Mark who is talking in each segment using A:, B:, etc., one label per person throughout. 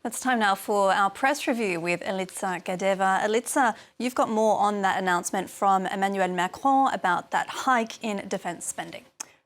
A: It's time now for our press review with Elitsa Gadeva. Elitsa, you've got more on that announcement from Emmanuel Macron about that hike in defence spending.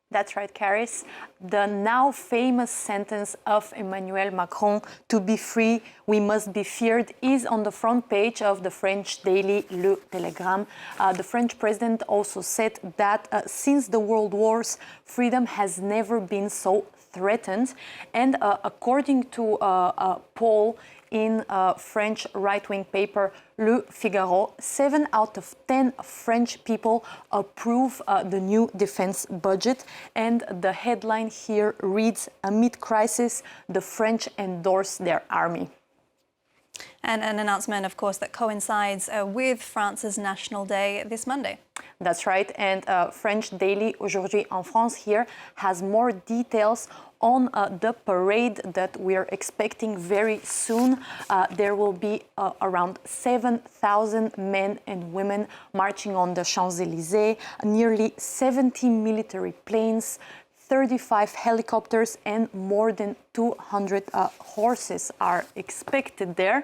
B: That's right, Caris. The now famous sentence of Emmanuel Macron, "To be free, we must be feared," is on the front page of the French daily Le Telegram. The French president also said that since the world wars, freedom has never been so threatened. And according to a poll in French right-wing paper Le Figaro, 7 out of 10 French people approve the new defense budget. And the headline here reads, "Amid crisis, the French endorse their army."
A: And an announcement, of course, that coincides with France's National Day this Monday.
B: That's right. And French daily Aujourd'hui en France here has more details on the parade that we're expecting very soon. There will be around 7,000 men and women marching on the Champs-Élysées, nearly 70 military planes, 35 helicopters and more than 200 horses are expected there.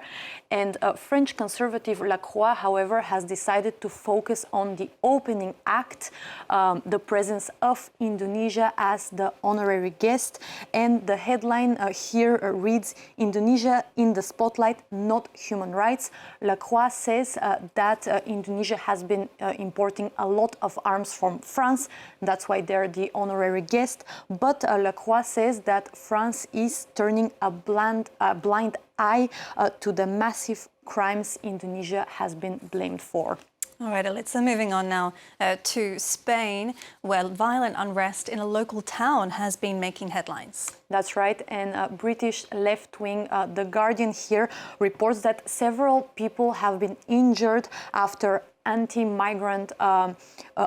B: And French conservative La Croix, however, has decided to focus on the opening act, the presence of Indonesia as the honorary guest. And the headline here reads, "Indonesia in the spotlight, not human rights." La Croix says that Indonesia has been importing a lot of arms from France. That's why they're the honorary guest. But La Croix says that France is turning a blind eye to the massive crimes Indonesia has been blamed for.
A: All right, Elitsa, moving on now to Spain, where violent unrest in a local town has been making headlines.
B: That's right. And British left-wing The Guardian here reports that several people have been injured after anti-migrant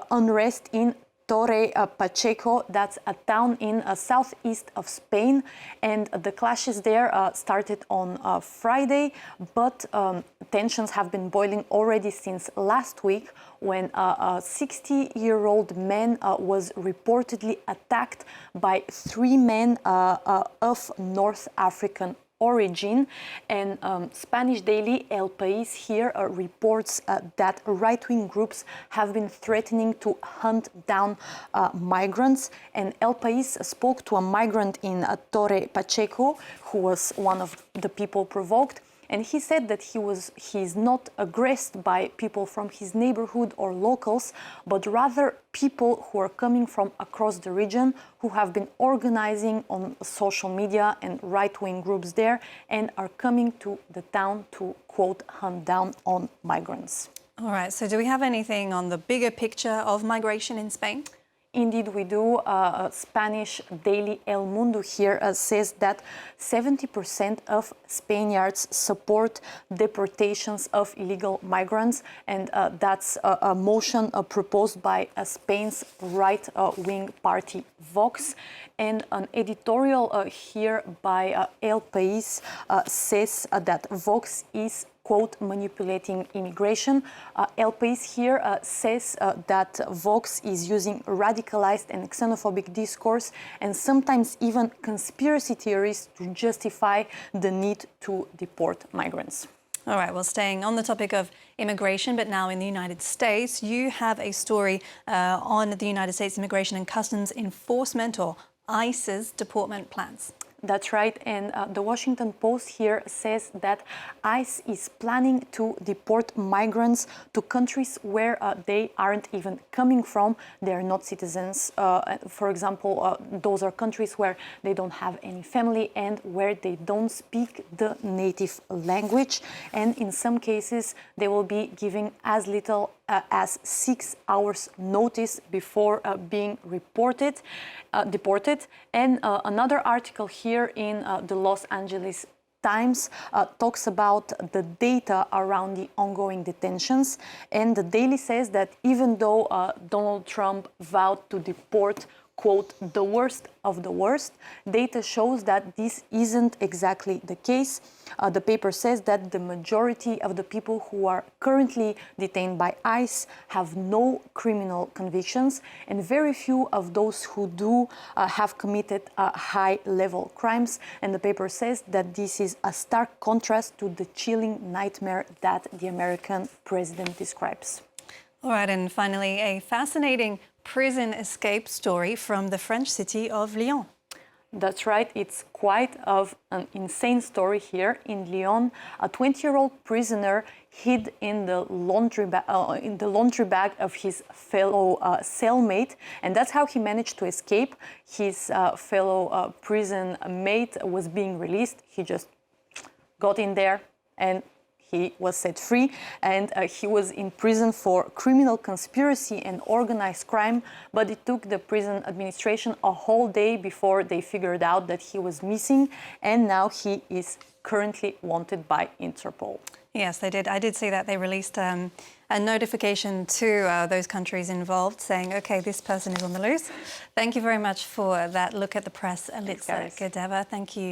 B: unrest in Torre Pacheco. That's a town in southeast of Spain, and the clashes there started on Friday, but tensions have been boiling already since last week when a 60-year-old man was reportedly attacked by 3 men of North African origin. And Spanish daily El País here reports that right-wing groups have been threatening to hunt down migrants. And El País spoke to a migrant in Torre Pacheco, who was one of the people provoked. And he said that he is not aggressed by people from his neighborhood or locals, but rather people who are coming from across the region, who have been organizing on social media and right-wing groups there and are coming to the town to, quote, hunt down on migrants.
A: All right, so do we have anything on the bigger picture of migration in Spain?
B: Indeed, we do. Spanish daily El Mundo here says that 70% of Spaniards support deportations of illegal migrants, and that's a motion proposed by Spain's right-wing party Vox. And an editorial here by El País says that Vox is, quote, manipulating immigration. El País here says that Vox is using radicalized and xenophobic discourse and sometimes even conspiracy theories to justify the need to deport migrants.
A: All right, well, staying on the topic of immigration, but now in the United States, you have a story on the United States Immigration and Customs Enforcement, or ICE's, deportment plans.
B: That's right. And the Washington Post here says that ICE is planning to deport migrants to countries where they aren't even coming from. They're not citizens. For example, those are countries where they don't have any family and where they don't speak the native language. And in some cases, they will be giving as little as 6 hours notice before being deported. And another article here in the Los Angeles Times talks about the data around the ongoing detentions. And the Daily says that even though Donald Trump vowed to deport, quote, the worst of the worst. Data shows that this isn't exactly the case. The paper says that the majority of the people who are currently detained by ICE have no criminal convictions, and very few of those who do have committed high-level crimes. And the paper says that this is a stark contrast to the chilling nightmare that the American president describes.
A: All right, and finally, a fascinating prison escape story from the French city of Lyon.
B: That's right, it's quite of an insane story here in Lyon. A 20-year-old prisoner hid in the laundry bag of his fellow cellmate, and that's how he managed to escape. His fellow prison mate was being released. He just got in there and he was set free, and he was in prison for criminal conspiracy and organized crime, but it took the prison administration a whole day before they figured out that he was missing, and now he is currently wanted by Interpol.
A: Yes, they did. I did see that they released a notification to those countries involved saying, OK, this person is on the loose. Thank you very much for that look at the press, Alitza Gadeva. Thank you.